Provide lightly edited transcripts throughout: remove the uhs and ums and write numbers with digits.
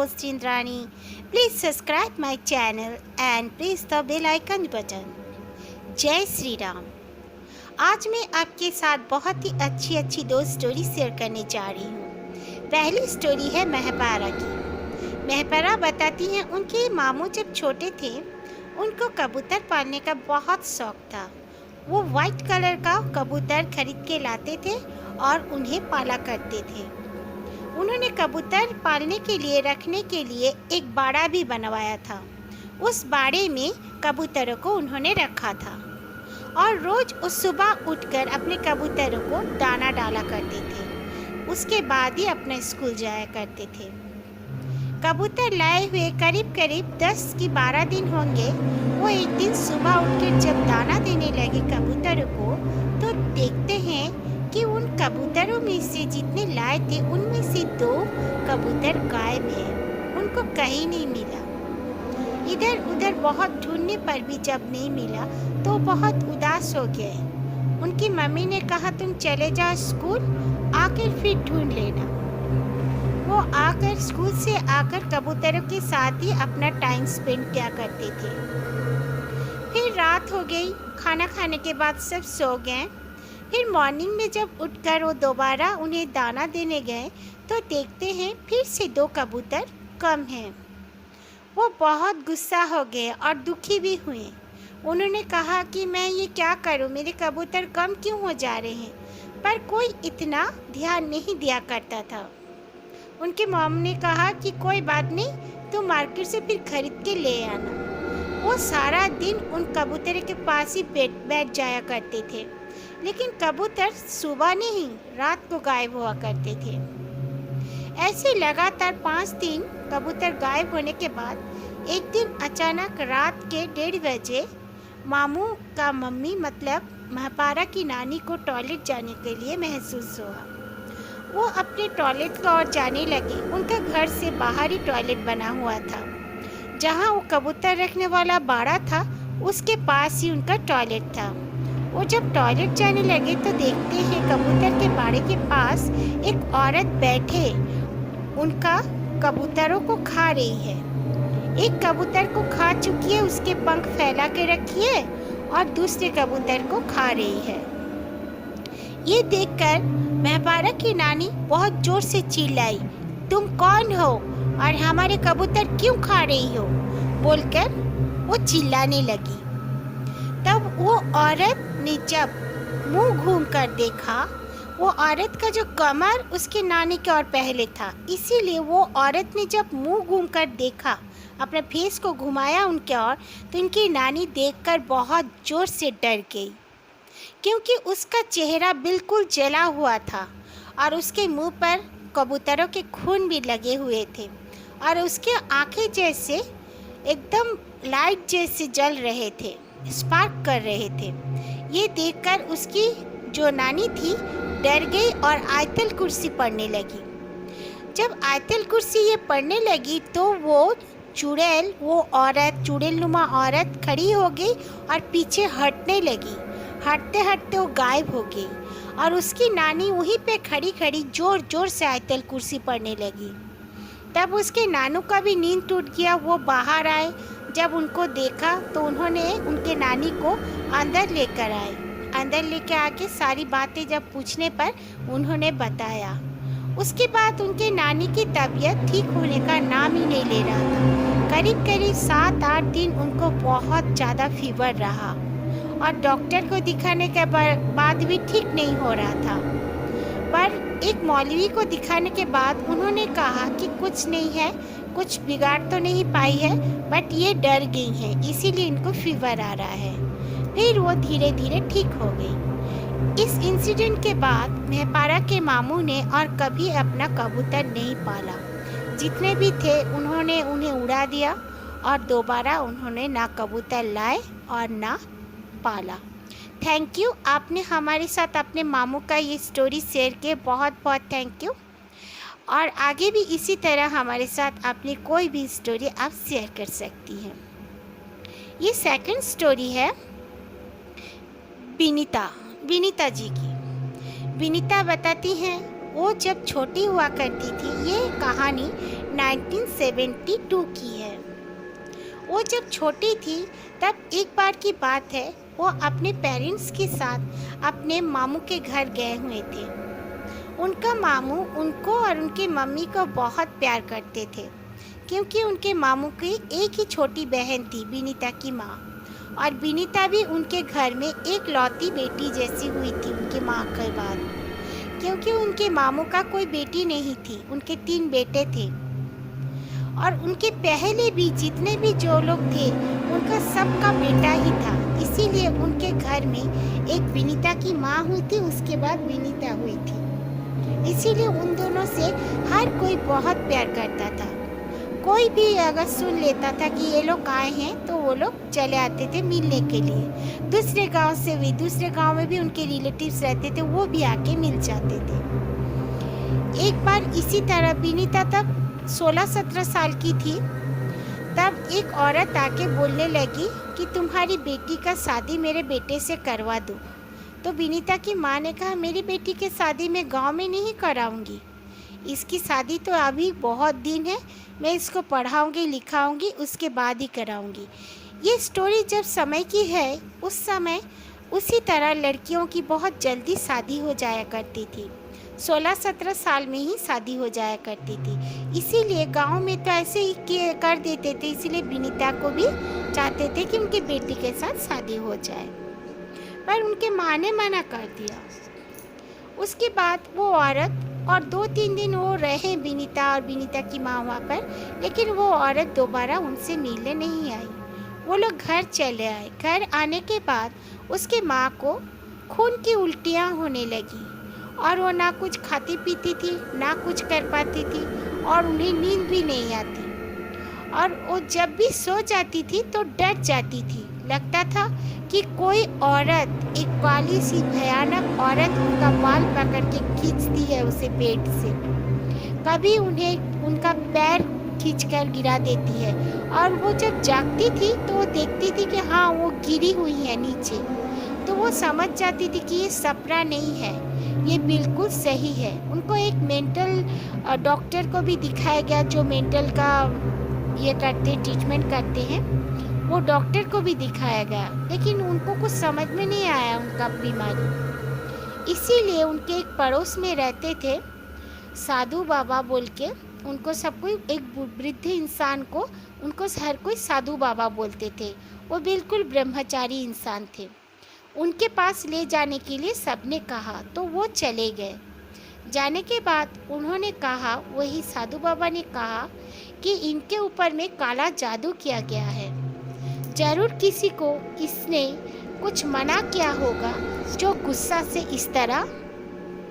host Indrani. Please subscribe my channel and press the bell icon button. जय श्री राम। आज मैं आपके साथ बहुत ही अच्छी दो स्टोरी शेयर करने जा रही हूँ। पहली स्टोरी है महपारा की। महपारा बताती हैं उनके मामू जब छोटे थे उनको कबूतर पालने का बहुत शौक था। वो वाइट कलर का कबूतर खरीद के लाते थे और उन्हें पाला करते थे। उन्होंने कबूतर पालने के लिए रखने के लिए एक बाड़ा भी बनवाया था। उस बाड़े में कबूतरों को उन्होंने रखा था और रोज़ उस सुबह उठकर अपने कबूतरों को दाना डाला करते थे। उसके बाद ही अपना स्कूल जाया करते थे। कबूतर लाए हुए करीब 10 की 12 दिन होंगे। वो एक दिन सुबह उठकर जब दाना देने लगे कबूतरों को तो देखते हैं कि उन कबूतरों में से जितने लाए थे उनमें से 2 कबूतर गायब हैं। उनको कहीं नहीं मिला। इधर उधर बहुत ढूंढने पर भी जब नहीं मिला तो बहुत उदास हो गए। उनकी मम्मी ने कहा तुम चले जाओ स्कूल, आकर फिर ढूंढ लेना। वो आकर स्कूल से आकर कबूतरों के साथ ही अपना टाइम स्पेंड किया करते थे। फिर रात हो गई। खाना खाने के बाद सब सो गए। फिर मॉर्निंग में जब उठकर वो दोबारा उन्हें दाना देने गए तो देखते हैं फिर से 2 कबूतर कम हैं। वो बहुत गुस्सा हो गए और दुखी भी हुए। उन्होंने कहा कि मैं ये क्या करूं, मेरे कबूतर कम क्यों हो जा रहे हैं। पर कोई इतना ध्यान नहीं दिया करता था। उनके मॉम ने कहा कि कोई बात नहीं, तुम मार्केट से फिर खरीद के ले आना। वो सारा दिन उन कबूतर के पास ही बैठ जाया करते थे, लेकिन कबूतर सुबह नहीं रात को गायब हुआ करते थे। ऐसे लगातार 5 दिन कबूतर गायब होने के बाद एक दिन अचानक रात के 1:30 बजे मामू का मम्मी मतलब महपारा की नानी को टॉयलेट जाने के लिए महसूस हुआ। वो अपने टॉयलेट की ओर जाने लगे। उनका घर से बाहर ही टॉयलेट बना हुआ था। जहाँ वो कबूतर रखने वाला बाड़ा था उसके पास ही उनका टॉयलेट था। वो जब टॉयलेट जाने लगे तो देखते हैं कबूतर के बाड़े के पास एक औरत बैठे उनका कबूतरों को खा रही है। एक कबूतर को खा चुकी है, उसके पंख फैला के रखी है और दूसरे कबूतर को खा रही है। ये देखकर महपारा की नानी बहुत जोर से चिल्लाई, तुम कौन हो और हमारे कबूतर क्यों खा रही हो, बोलकर वो चिल्लाने लगी। तब वो औरत ने जब मुंह घूम कर देखा, वो औरत का जो कमर उसके नानी के और पहले था, इसीलिए वो औरत ने जब मुंह घूम कर देखा, अपने फेस को घुमाया उनके और, तो उनकी नानी देखकर बहुत जोर से डर गई, क्योंकि उसका चेहरा बिल्कुल जला हुआ था और उसके मुंह पर कबूतरों के खून भी लगे हुए थे और उसके आंखें जैसे एकदम लाइट जैसे जल रहे थे, स्पार्क कर रहे थे। ये देखकर उसकी जो नानी थी डर गई और आयतल कुर्सी पढ़ने लगी। जब आयतल कुर्सी ये पढ़ने लगी तो वो चुड़ैल नुमा औरत खड़ी हो गई और पीछे हटने लगी। हटते हटते वो गायब हो गई और उसकी नानी वहीं पे खड़ी जोर से आयतल कुर्सी पढ़ने लगी। तब उसके नानू का भी नींद टूट गया। वो बाहर आए। जब उनको देखा तो उन्होंने उनके नानी को अंदर लेकर आए। अंदर लेकर आके सारी बातें जब पूछने पर उन्होंने बताया। उसके बाद उनके नानी की तबीयत ठीक होने का नाम ही नहीं ले रहा था। करीब 7-8 दिन उनको बहुत ज़्यादा फीवर रहा और डॉक्टर को दिखाने के बाद भी ठीक नहीं हो रहा था। पर एक मौलवी को दिखाने के बाद उन्होंने कहा कि कुछ नहीं है, कुछ बिगाड़ तो नहीं पाई है, बट ये डर गई हैं, इसीलिए इनको फीवर आ रहा है। फिर वो धीरे धीरे ठीक हो गई। इस इंसिडेंट के बाद महपारा के मामू ने और कभी अपना कबूतर नहीं पाला। जितने भी थे उन्होंने उन्हें उड़ा दिया और दोबारा उन्होंने ना कबूतर लाए और ना पाला। थैंक यू, आपने हमारे साथ अपने मामू का ये स्टोरी शेयर किए, बहुत बहुत थैंक यू। और आगे भी इसी तरह हमारे साथ अपनी कोई भी स्टोरी आप शेयर कर सकती हैं। ये सेकंड स्टोरी है विनीता जी की। विनीता बताती हैं वो जब छोटी हुआ करती थी। ये कहानी 1972 की है। वो जब छोटी थी तब एक बार की बात है, वो अपने पेरेंट्स के साथ अपने मामू के घर गए हुए थे। उनका मामू उनको और उनकी मम्मी को बहुत प्यार करते थे, क्योंकि उनके मामू की एक ही छोटी बहन थी, विनीता की माँ। और विनीता भी उनके घर में एक लौती बेटी जैसी हुई थी उनकी माँ के बाद, क्योंकि उनके मामू का कोई बेटी नहीं थी, उनके 3 बेटे थे। और उनके पहले भी जितने भी जो लोग थे, उनका सबका बेटा ही था। इसीलिए उनके घर में एक विनीता की माँ हुई थी, उसके बाद विनीता हुई थी। इसीलिए उन दोनों से हर कोई बहुत प्यार करता था। कोई भी अगर सुन लेता था कि ये लोग आए हैं, तो वो लोग चले आते थे मिलने के लिए। दूसरे गांव से भी, दूसरे गांव में भी उनके रिलेटिव्स रहते थे, वो भी आके मिल जाते थे। एक बार इसी तरह विनीता तब 16-17 साल की थी। तब एक औरत आके बोलने लगी कि तुम्हारी बेटी का शादी मेरे बेटे से करवा दो। तो विनीता की माँ ने कहा, मेरी बेटी की शादी मैं गांव में नहीं कराऊंगी, इसकी शादी तो अभी बहुत दिन है, मैं इसको पढ़ाऊंगी लिखाऊंगी, उसके बाद ही कराऊंगी। ये स्टोरी जब समय की है, उस समय उसी तरह लड़कियों की बहुत जल्दी शादी हो जाया करती थी। 16-17 साल में ही शादी हो जाया करती थी। इसीलिए गांव में तो ऐसे ही कर देते थे। इसीलिए विनीता को भी चाहते थे कि उनकी बेटी के साथ शादी हो जाए, पर उनके माँ ने मना कर दिया। उसके बाद वो औरत और 2-3 दिन वो रहे विनीता और विनीता की माँ वहाँ पर, लेकिन वो औरत दोबारा उनसे मिलने नहीं आई। वो लोग घर चले आए। घर आने के बाद उसकी माँ को खून की उल्टियाँ होने लगी और वो ना कुछ खाती पीती थी, ना कुछ कर पाती थी, और उन्हें नींद भी नहीं आती। और वो जब भी सो जाती थी तो डर जाती थी। लगता था कि कोई औरत, एक काली सी भयानक औरत उनका बाल पकड़ के खींचती है उसे बेड से। कभी उन्हें उनका पैर खींचकर गिरा देती है, और वो जब जागती थी तो वो देखती थी कि हाँ, वो गिरी हुई है नीचे। तो वो समझ जाती थी कि ये सपना नहीं है, ये बिल्कुल सही है। उनको एक मेंटल डॉक्टर को भी दिखाया गया, जो मेंटल का ये करते, ट्रीटमेंट करते हैं। वो डॉक्टर को भी दिखाया गया, लेकिन उनको कुछ समझ में नहीं आया उनका बीमारी। इसीलिए उनके एक पड़ोस में रहते थे साधु बाबा बोल के। उनको सब कोई, एक वृद्ध इंसान को उनको हर कोई साधु बाबा बोलते थे। वो बिल्कुल ब्रह्मचारी इंसान थे। उनके पास ले जाने के लिए सबने कहा, तो वो चले गए। जाने के बाद उन्होंने कहा, वही साधु बाबा ने कहा कि इनके ऊपर में काला जादू किया गया है। जरूर किसी को इसने कुछ मना किया होगा, जो गुस्सा से इस तरह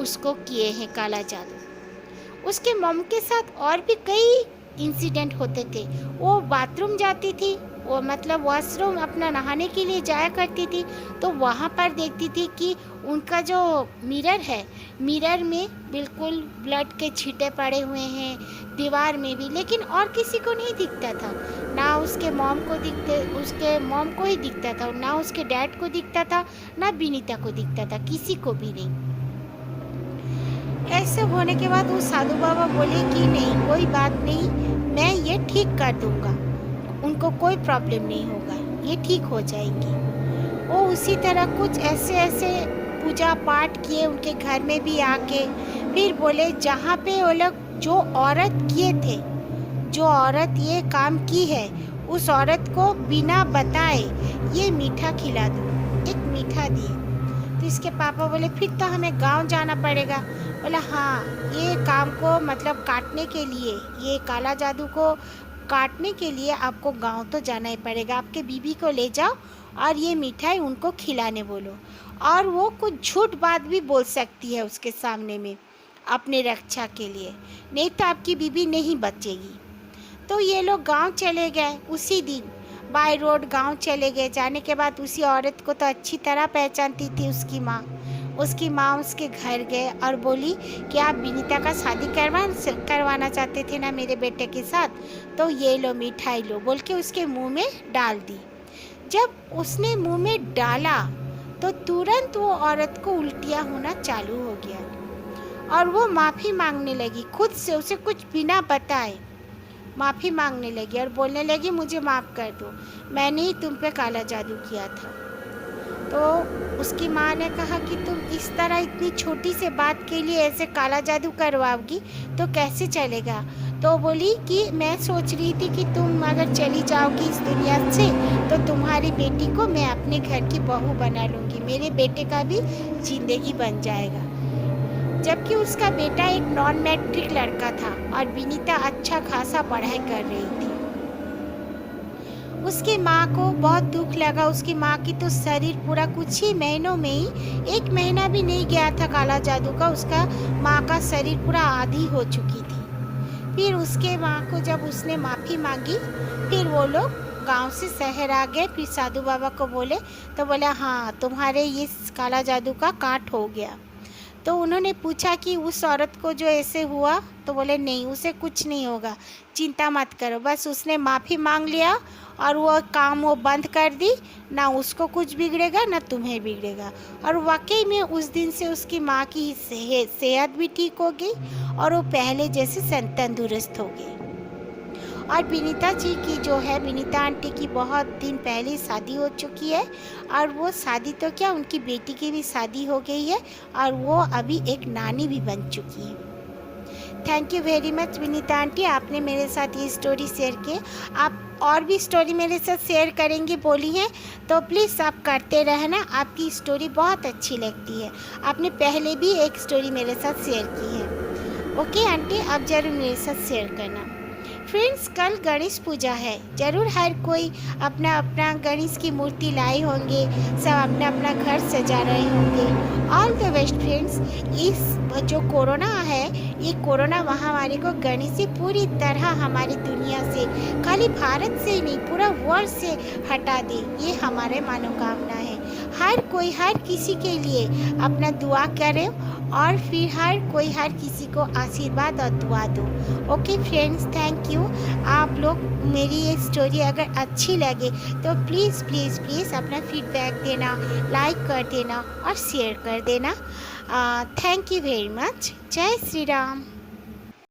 उसको किए हैं काला जादू। उसके मम के साथ और भी कई इंसिडेंट होते थे। वो बाथरूम जाती थी, वो मतलब वॉशरूम अपना नहाने के लिए जाया करती थी, तो वहाँ पर देखती थी कि उनका जो मिरर है, मिरर में बिल्कुल ब्लड के छींटे पड़े हुए हैं, दीवार में भी, लेकिन और किसी को नहीं दिखता था। ना उसके मॉम को उसके मॉम को ही दिखता था, ना उसके डैड को दिखता था, ना विनीता को दिखता था, किसी को भी नहीं। ऐसे होने के बाद वो साधु बाबा बोले कि नहीं, कोई बात नहीं, मैं ये ठीक कर दूंगा, उनको कोई प्रॉब्लम नहीं होगा, ये ठीक हो जाएंगी। वो उसी तरह कुछ ऐसे पूजा पाठ किए उनके घर में भी आके। फिर बोले जहाँ पे वो लोग जो औरत किए थे, जो औरत ये काम की है, उस औरत को बिना बताए ये मीठा खिला दो। एक मीठा दिए। तो इसके पापा बोले फिर तो हमें गांव जाना पड़ेगा। बोला हाँ, ये काम को मतलब काटने के लिए, ये काला जादू को काटने के लिए आपको गांव तो जाना ही पड़ेगा। आपके बीबी को ले जाओ और ये मिठाई उनको खिलाने बोलो, और वो कुछ झूठ बात भी बोल सकती है उसके सामने में अपने रक्षा के लिए, नहीं तो आपकी बीबी नहीं बचेगी। तो ये लोग गांव चले गए। उसी दिन बाय रोड गांव चले गए। जाने के बाद उसी औरत को तो अच्छी तरह पहचानती थी उसकी माँ। उसकी माँ उसके घर गए और बोली कि आप विनीता का शादी करवाना चाहते थे ना मेरे बेटे के साथ, तो ये लो मिठाई लो बोल के उसके मुंह में डाल दी। जब उसने मुंह में डाला तो तुरंत वो औरत को उल्टियाँ होना चालू हो गया। और वो माफ़ी मांगने लगी खुद से, उसे कुछ बिना बताए माफ़ी मांगने लगी और बोलने लगी मुझे माफ़ कर दो, मैंने ही तुम पे काला जादू किया था। तो उसकी माँ ने कहा कि तुम इस तरह इतनी छोटी से बात के लिए ऐसे काला जादू करवाओगी तो कैसे चलेगा। तो बोली कि मैं सोच रही थी कि तुम अगर चली जाओगी इस दुनिया से तो तुम्हारी बेटी को मैं अपने घर की बहू बना लूँगी, मेरे बेटे का भी ज़िंदगी बन जाएगा। जबकि उसका बेटा एक नॉन मैट्रिक लड़का था और विनीता अच्छा खासा पढ़ाई कर रही थी। उसकी माँ को बहुत दुख लगा। उसकी माँ की तो शरीर पूरा कुछ ही महीनों में ही, 1 महीना भी नहीं गया था काला जादू का, उसका माँ का शरीर पूरा आधी हो चुकी थी। फिर उसके माँ को जब उसने माफ़ी मांगी, फिर वो लोग गांव से शहर आ गए। फिर साधु बाबा को बोले तो बोला हाँ तुम्हारे इस काला जादू का काट हो गया। तो उन्होंने पूछा कि उस औरत को जो ऐसे हुआ, तो बोले नहीं उसे कुछ नहीं होगा, चिंता मत करो। बस उसने माफ़ी मांग लिया और वो काम वो बंद कर दी, ना उसको कुछ बिगड़ेगा ना तुम्हें बिगड़ेगा। और वाकई में उस दिन से उसकी माँ की सेहत भी ठीक हो गई और वो पहले जैसे तंदुरुस्त हो गई। और विनीता जी की जो है, विनीता आंटी की बहुत दिन पहले शादी हो चुकी है और वो शादी तो क्या, उनकी बेटी की भी शादी हो गई है और वो अभी एक नानी भी बन चुकी है। Thank you very much Vinita aunty, आपने मेरे साथ ये स्टोरी शेयर की। आप और भी स्टोरी मेरे साथ शेयर करेंगी बोली हैं तो प्लीज़ आप करते रहना, आपकी स्टोरी बहुत अच्छी लगती है। आपने पहले भी एक स्टोरी मेरे साथ शेयर की है। ओके आंटी, आप ज़रूर मेरे साथ शेयर करना। फ्रेंड्स, कल गणेश पूजा है, ज़रूर हर कोई अपना अपना गणेश की मूर्ति लाए होंगे, सब अपना अपना घर सजा रहे होंगे। All the best friends. इस जो कोरोना है, ये कोरोना महामारी को गणेश जी पूरी तरह हमारी दुनिया से, खाली भारत से ही नहीं पूरा वर्ल्ड से हटा दे, ये हमारे मनोकामना है। हर कोई हर किसी के लिए अपना दुआ करे और फिर हर कोई हर किसी को आशीर्वाद और दुआ दो। Okay friends, thank you. आप लोग मेरी ये स्टोरी अगर अच्छी लगे तो प्लीज़ प्लीज़ प्लीज़ अपना फीडबैक देना, लाइक कर देना और शेयर कर देना। Thank you very much. जय श्री राम।